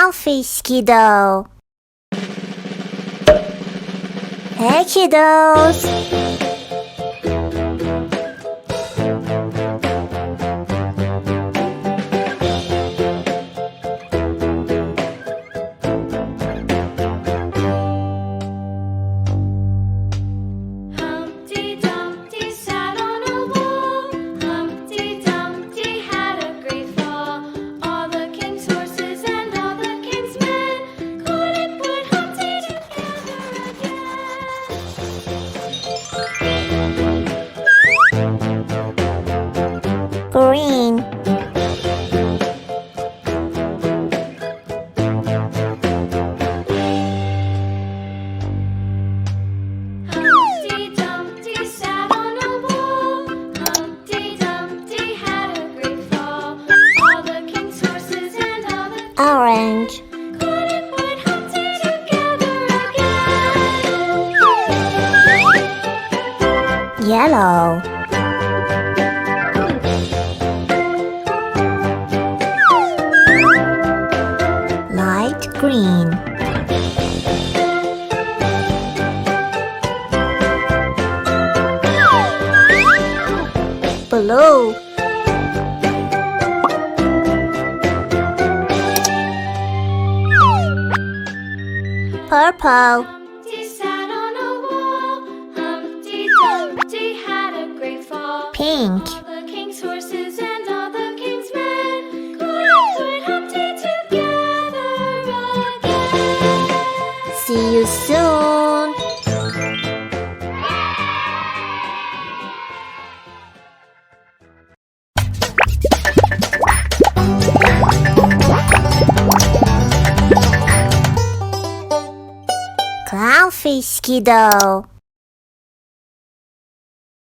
Clownfish kiddo. Hey kiddos! Humpty Dumpty sat on a wall. Humpty Dumpty had a great fall. All the king's horses and all the king's men couldn't put Humpty together again. Green. Humpty Dumpty sat on a wall. Humpty Dumpty had a great fall. All the king's horses and all the Orange. couldn't put Humpty together again. Yellow. Light green. Blue. Purple. Humpty sat on a wall. Humpty Dumpty had a great fall. Pink. All the king's horses and all the king's men couldn't put Humpty together again. See you soon. Clownfish kiddo.